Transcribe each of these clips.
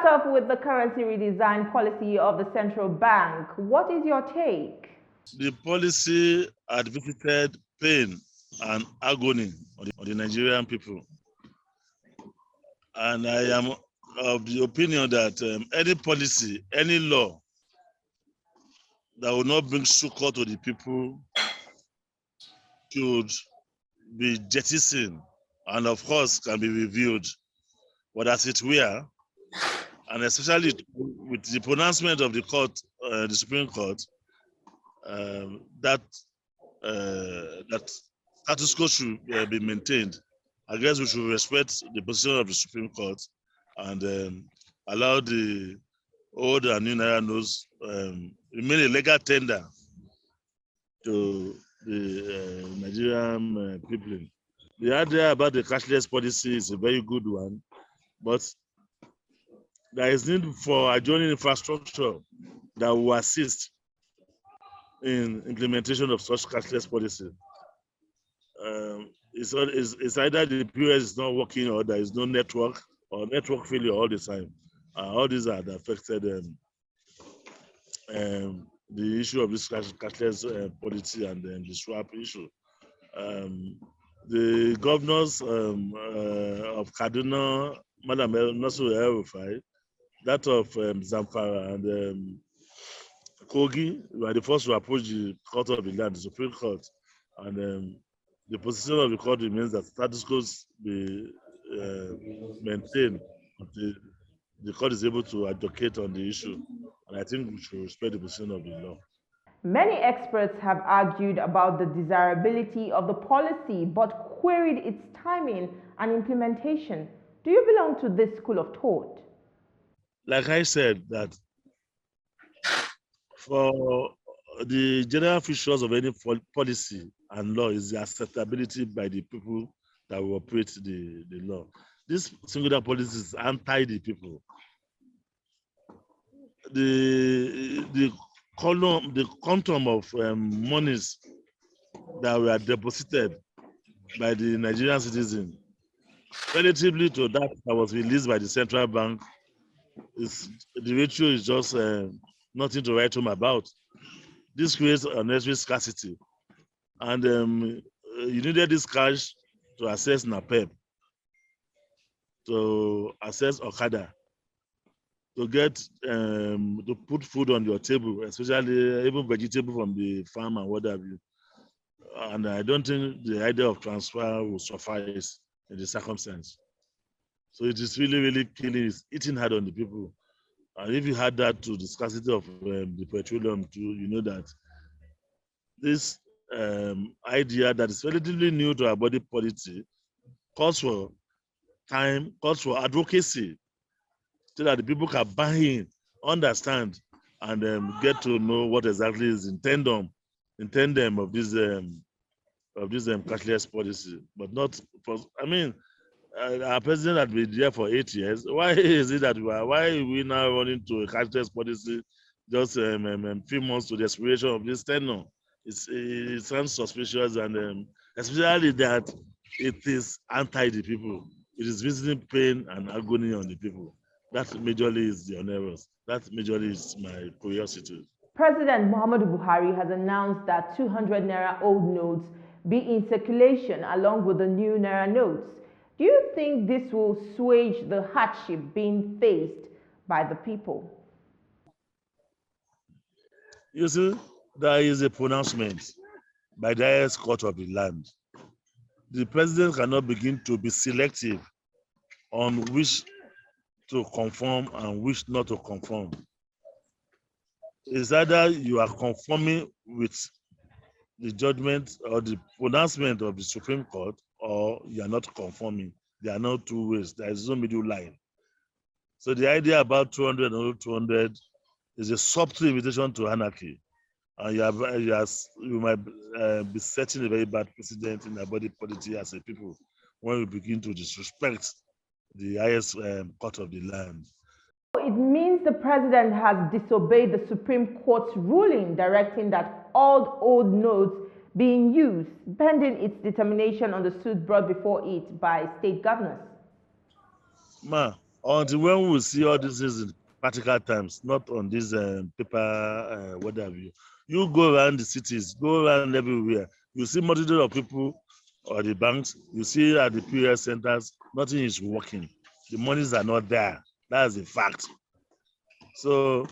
start off with the currency redesign policy of the central bank. What is your take? The policy had visited pain and agony on the Nigerian people. And I am of the opinion that any policy, any law that will not bring succor to the people should be jettisoned and of course can be reviewed. But as it were, and especially with the pronouncement of the court, the Supreme Court, that status quo should be maintained. I guess we should respect the position of the Supreme Court and allow the old and new Naira notes remain a legal tender to the Nigerian people. The idea about the cashless policy is a very good one, but there is need for adjoining infrastructure that will assist in implementation of such cashless policy. It's either the POS is not working or there is no network or network failure all the time. All these are affected the issue of this cashless policy and the swap issue. The governors of Kaduna, Madam Nasir El-Rufai, that of Zamfara and Kogi were the first to approach the court of the land, the Supreme Court, and the position of the court remains that status quo be maintained until the court is able to advocate on the issue. And I think we should respect the position of the law. Many experts have argued about the desirability of the policy but queried its timing and implementation. Do you belong to this school of thought? Like I said, that for the general features of any policy and law is the acceptability by the people that will operate the law. This singular policy is anti the people. The quantum of monies that were deposited by the Nigerian citizen relatively to that was released by the central bank, the ratio is just nothing to write home about. This creates unnecessary scarcity. And you needed this cash to access NAPEP, to access Okada, to get, to put food on your table, especially even vegetable from the farm and what have you. And I don't think the idea of transfer will suffice in the circumstance. So it is really, really killing, it's eating hard on the people. And if you add that to the scarcity of the petroleum too, you know that this idea that is relatively new to our body policy calls for time, calls for advocacy, so that the people can buy in, understand, and get to know what exactly is intended of this cashless policy. But not for, I mean, our president had been there for 8 years. Why is it that why are we now running to a cashless policy just few months to the expiration of this tenure? It sounds suspicious, and especially that it is anti the people. It is visiting pain and agony on the people. That majorly is the onerous. That majorly is my curiosity. President Muhammadu Buhari has announced that 200 Naira old notes be in circulation along with the new Naira notes. Do you think this will assuage the hardship being faced by the people? You see, there is a pronouncement by the highest court of the land. The president cannot begin to be selective on which to conform and which not to conform. It's either you are conforming with the judgment or the pronouncement of the Supreme Court, or you are not conforming. There are no two ways. There is no middle line. So the idea about 200 and over 200 is a subtle invitation to anarchy. And you might be setting a very bad precedent in our body policy as a people when we begin to disrespect the highest court of the land. It means the president has disobeyed the Supreme Court's ruling directing that all old notes being used, pending its determination on the suit brought before it by state governors. until when we will see all these things in practical terms, not on this paper, what have you. You go around the cities, go around everywhere. You see multitude of people or the banks, you see at the POS centers, nothing is working. The monies are not there. That's a fact. So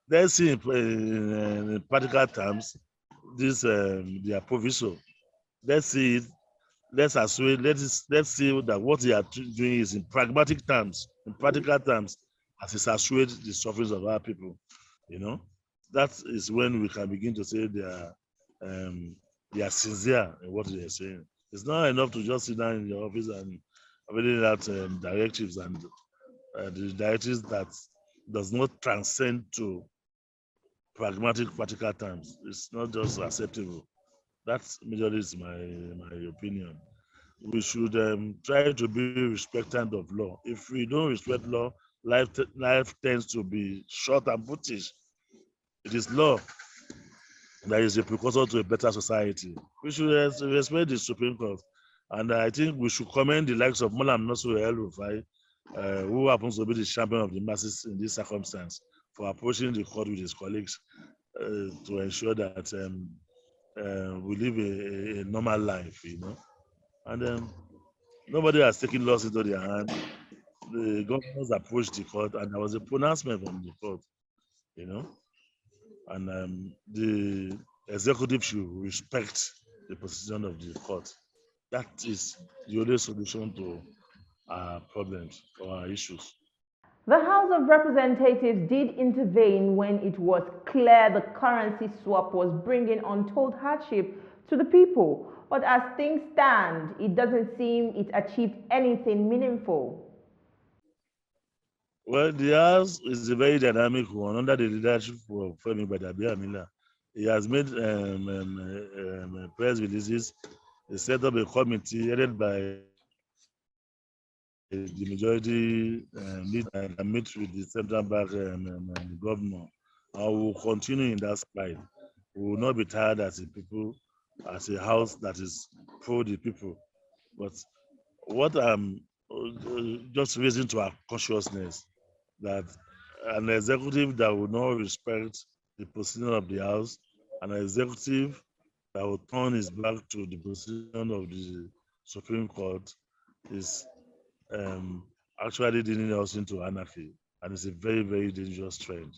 let's see in practical terms, this their provision. Let's see it. Let's assume. Let's see that what they are doing is in pragmatic terms, in practical terms, as it assuage the sufferings of our people. You know, that is when we can begin to say they are sincere in what they are saying. It's not enough to just sit down in your office and reading out directives and the directives that does not transcend to pragmatic practical terms. It's not just acceptable. That's majorly is my opinion. We should try to be respectant of law. If we don't respect law, life tends to be short and brutish. It is law that is a precursor to a better society. We should respect the Supreme Court. And I think we should commend the likes of Malam Nasru El-Rufai, who happens to be the champion of the masses in this circumstance, for approaching the court with his colleagues to ensure that we live a normal life, you know. And nobody has taken laws into their hand. The governors approached the court, and there was a pronouncement from the court, you know. And the executive should respect the position of the court. That is the only solution to our problems or our issues. The House of Representatives did intervene when it was clear the currency swap was bringing untold hardship to the people. But as things stand, it doesn't seem it achieved anything meaningful. Well, the House is a very dynamic one under the leadership of Femi Gbadagbamila. He has made press releases. He set up a committee headed by the majority and meet with the central bank governor. I will continue in that slide. We will not be tired as a people, as a house that is pro the people. But what I'm just raising to our consciousness that an executive that will not respect the position of the house, an executive that will turn his back to the position of the Supreme Court is actually leading us into anarchy, and it's a very, very dangerous trend.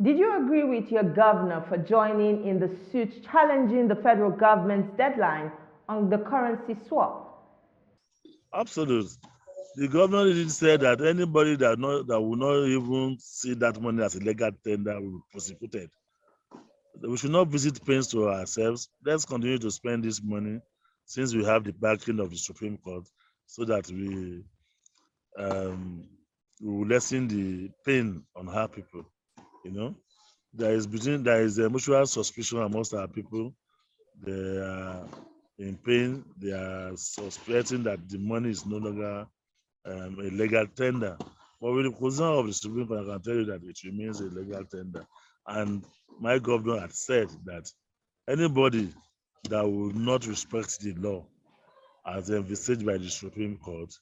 Did you agree with your governor for joining in the suit challenging the federal government's deadline on the currency swap? Absolutely. The governor didn't say that anybody that will not even see that money as a legal tender will be prosecuted. We should not visit pains to ourselves. Let's continue to spend this money since we have the backing of the Supreme Court so that we will lessen the pain on our people. You know, there is a mutual suspicion amongst our people. They are in pain. They are suspecting that the money is no longer a legal tender. But with the position of the Supreme Court, I can tell you that it remains a legal tender. And my governor had said that anybody that will not respect the law as envisaged by the Supreme Court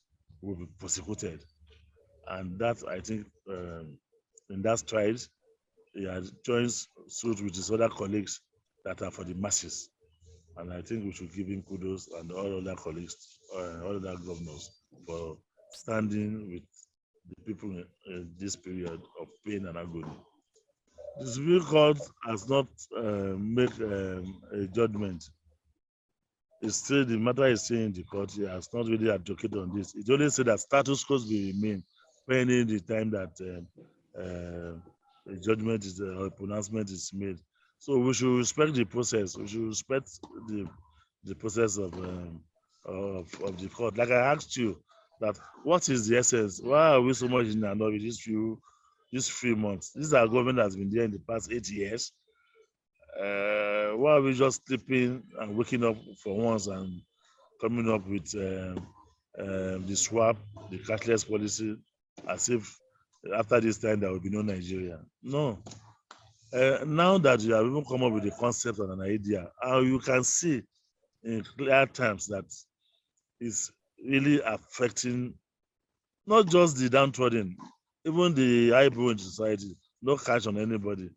will be prosecuted. And that, I think, in that stride, he has joined suit with his other colleagues that are for the masses. And I think we should give him kudos and all other colleagues, all other governors for standing with the people in this period of pain and agony. The Supreme Court has not made a judgment. It's still, the matter is still in the court. He has not really advocated on this. It only said that status quo will remain pending the time that a judgment is or a pronouncement is made. So we should respect the process. We should respect the process of the court. Like I asked you, that what is the essence? Why are we so much in another these 3 months? This is our government that has been there in the past 8 years. Why are we just sleeping and waking up for once and coming up with the swap, the cashless policy, as if after this time there will be no Nigeria? No. Now that you have even come up with the concept and an idea, you can see in clear terms that it's really affecting not just the downtrodden, even the highbrow in society, no catch on anybody,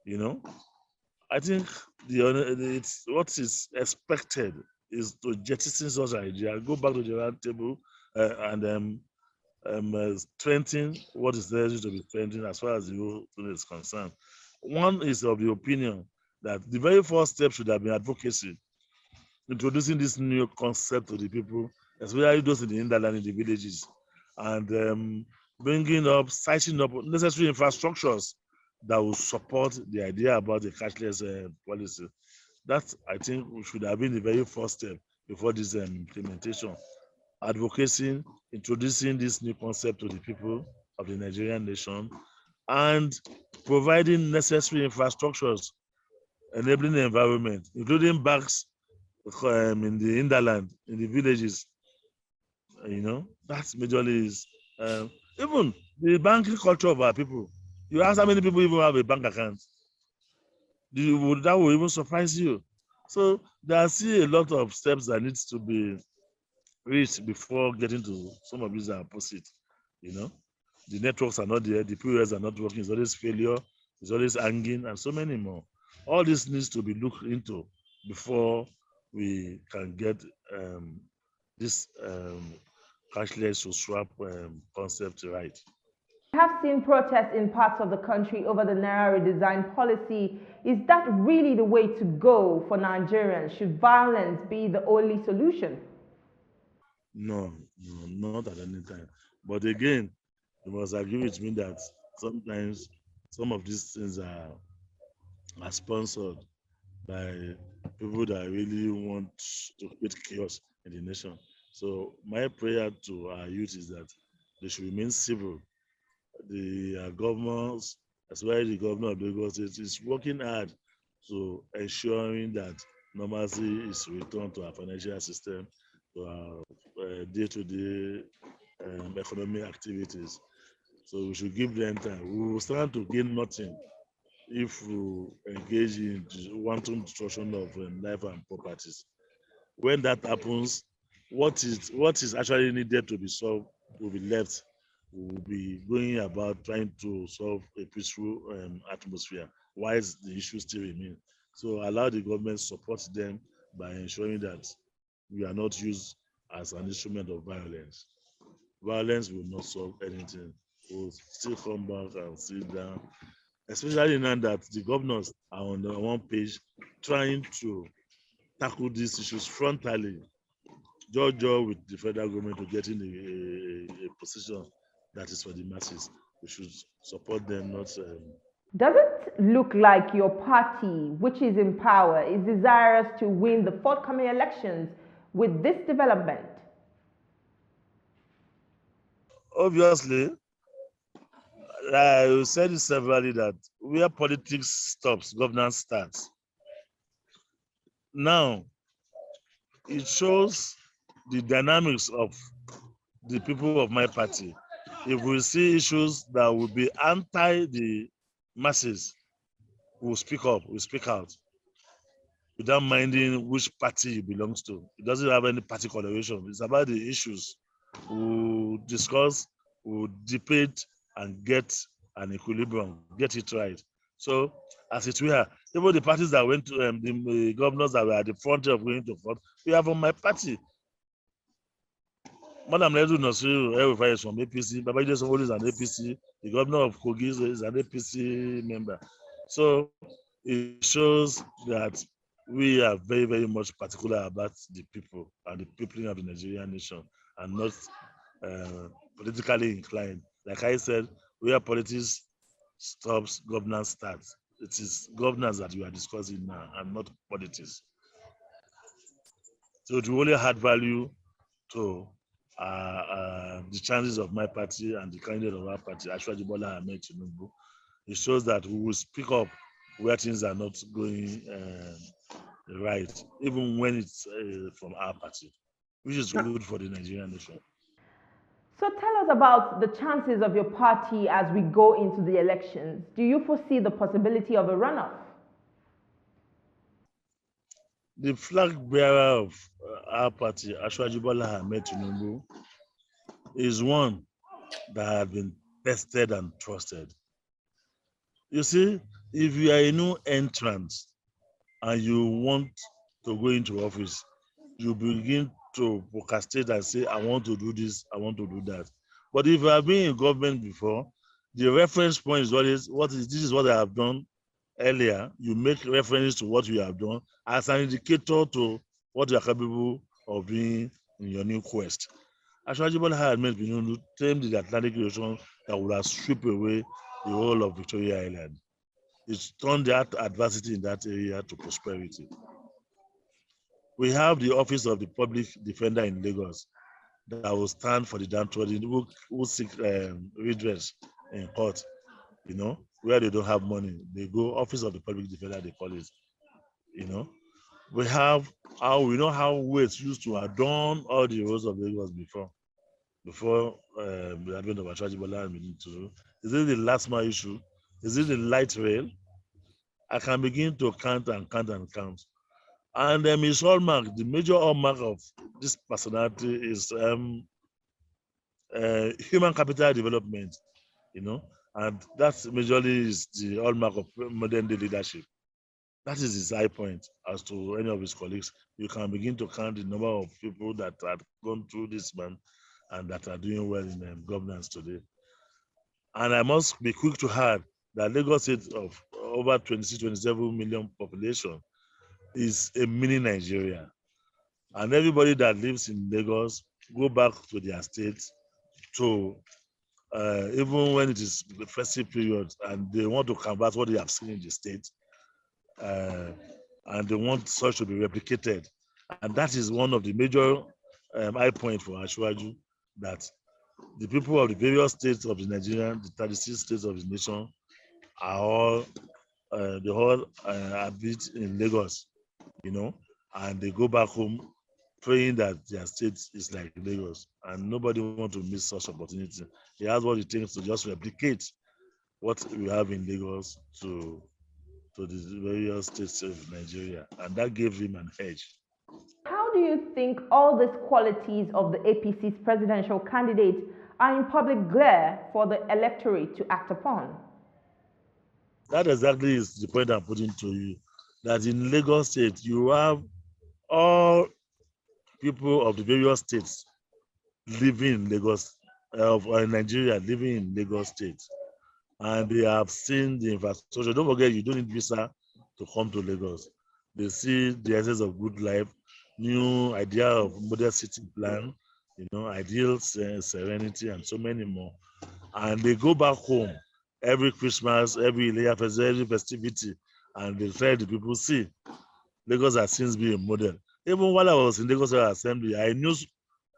you know. I think it's what is expected is to jettison such idea, go back to the round table and strengthen what is necessary to be strengthened as far as the whole thing is concerned. One is of the opinion that the very first step should have been advocacy, introducing this new concept to the people, especially those in the hinterland, in the villages, and bringing up, setting up necessary infrastructures that will support the idea about the cashless policy. That, I think, should have been the very first step before this implementation. Advocacy, introducing this new concept to the people of the Nigerian nation, and providing necessary infrastructures, enabling the environment, including banks in the hinterland, in the villages. That's majorly is even the banking culture of our people. You ask how many people even have a bank account. That will even surprise you. So there are still a lot of steps that needs to be reached before getting to some of these opposite. The networks are not there, the POS are not working, it's always failure, it's always hanging, and so many more. All this needs to be looked into before we can get this cashless to swap concept right. We have seen protests in parts of the country over the Naira Redesign policy. Is that really the way to go for Nigerians? Should violence be the only solution? No, not at any time. But again, you must agree with me that sometimes some of these things are sponsored by people that really want to create chaos in the nation. So my prayer to our youth is that they should remain civil. The governors, as well as the governor of Lagos State, is working hard to ensuring that normalcy is returned to our financial system, to our day-to-day economic activities. So we should give them time. We will stand to gain nothing if we engage in wanton destruction of life and properties. When that happens, what is actually needed to be solved will be left. We will be going about trying to solve a peaceful atmosphere, whilst the issues still remain. So allow the government support them by ensuring that we are not used as an instrument of violence. Violence will not solve anything. We'll still come back and sit down, especially now that the governors are on the one page trying to tackle these issues frontally, jaw with the federal government to get in a position that is for the masses. We should support them, not. Does it look like your party, which is in power, is desirous to win the forthcoming elections with this development? Obviously, I said it severally that where politics stops, governance starts. Now, it shows the dynamics of the people of my party. If we see issues that will be anti the masses, we'll speak up, we'll speak out without minding which party it belongs to. It doesn't have any party coloration. It's about the issues. We'll discuss, we'll debate, and get an equilibrium, get it right. So, as it were, even the parties that went to the governors that were at the front of going to court, we have on my party. Madam Ledu Nasiru El-Rufai is from APC, Babajide Sanwo-Olu is an APC, the governor of Kogi is an APC member. So it shows that we are very, very much particular about the people and the people of the Nigerian nation, and not politically inclined. Like I said, where politics stops, governance starts. It is governance that we are discussing now, and not politics. So it will only add value to the chances of my party and the candidate of our party, Ashwaji Bola Ahmed Tinubu. It shows that we will speak up where things are not going right, even when it's from our party, which is good for the Nigerian nation. So tell us about the chances of your party as we go into the elections. Do you foresee the possibility of a runoff? The flag bearer of our party, Ashwaji Bola Ahmed Tinubu, is one that have been tested and trusted. You see, if you are a new entrant and you want to go into office, you begin to procrastinate and say, I want to do this, I want to do that. But if you have been in government before, the reference point is always this is what I have done earlier. You make reference to what you have done as an indicator to what you are capable of doing in your new quest. Ashwaji Bola had made Benunu tame the Atlantic Ocean that would have swept away the whole of Victoria Island. It's turned that adversity in that area to prosperity. We have the Office of the Public Defender in Lagos that will stand for the downtrodden who seek redress in court, where they don't have money. They go Office of the Public Defender, they call it, you know. We know how Waits used to adorn all the roads of Lagos before the advent of Ashwaji Bola and Benito. Is it the last mile issue? Is it the light rail? I can begin to count and count and count. And his hallmark, the major hallmark of this personality is human capital development, and that majorly is the hallmark of modern day leadership. That is his high point as to any of his colleagues. You can begin to count the number of people that have gone through this man and that are doing well in governance today. And I must be quick to add that Lagos State of over 26, 27 million population is a mini Nigeria. And everybody that lives in Lagos go back to their state to, even when it is the festive period and they want to convert what they have seen in the state, and they want such to be replicated. And that is one of the major high points for Ashwaju, that the people of the various states of the Nigerian, the 36 states of the nation, are all, they all habit in Lagos, and they go back home praying that their state is like Lagos, and nobody wants to miss such opportunity. He has what it takes to just replicate what we have in Lagos to the various states of Nigeria, and that gave him an edge. How do you think all these qualities of the APC's presidential candidate are in public glare for the electorate to act upon? That exactly is the point I'm putting to you, that in Lagos State, you have all people of the various states living in Lagos, or in Nigeria, living in Lagos State. And they have seen the infrastructure. Don't forget, you don't need visa to come to Lagos. They see the essence of good life, new idea of modern city plan, ideal serenity, and so many more. And they go back home every Christmas, every festivity, and they tell the people, see, Lagos has since been a model. Even while I was in Lagos Assembly, I knew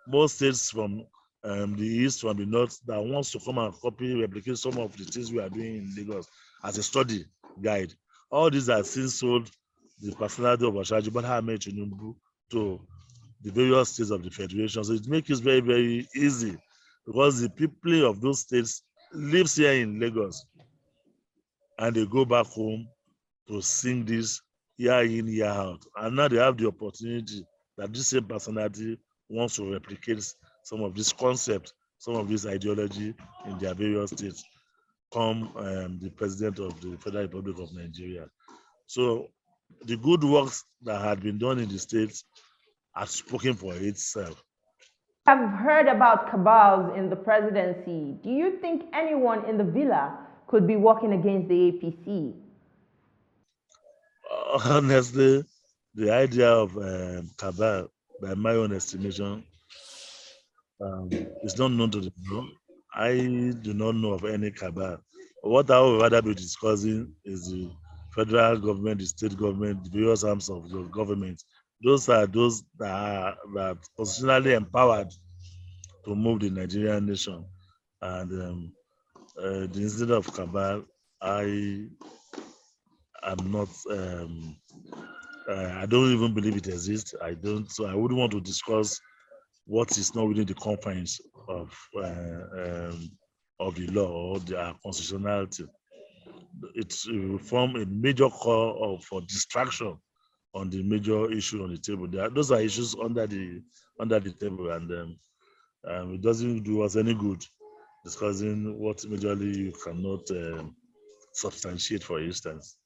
most states from the east, from the north, that wants to come and copy, replicate some of the things we are doing in Lagos as a study guide. All these are since sold the personality of Ashwaji Bola Tinubu to the various states of the federation. So it makes it very, very easy, because the people of those states lives here in Lagos, and they go back home to sing this year in, year out. And now they have the opportunity that this same personality wants to replicate some of this concept, some of this ideology in their various states, come the president of the Federal Republic of Nigeria. So the good works that had been done in the states are spoken for itself. I've heard about cabals in the presidency. Do you think anyone in the villa could be working against the APC? Honestly, the idea of cabal, by my own estimation, is not known to the world. I do not know of any cabal. What I would rather be discussing is the federal government, the state government, the various arms of the government. Those are those that are constitutionally empowered to move the Nigerian nation. And the incident of cabal, I am not. I don't even believe it exists. I don't. So I wouldn't want to discuss what is not within the confines of the law or the constitutionality. It will form a major call for distraction on the major issue on the table. Those are issues under the table, and it doesn't do us any good discussing what majorly you cannot substantiate, for instance.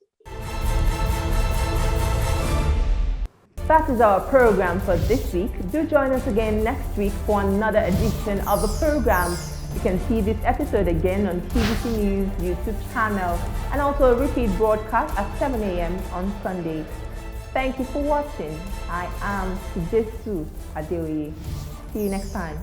That is our program for this week. Do join us again next week for another edition of the program. You can see this episode again on TVC News YouTube channel and also a repeat broadcast at 7 a.m. on Sundays. Thank you for watching. I am Tujesu Adeoye. See you next time.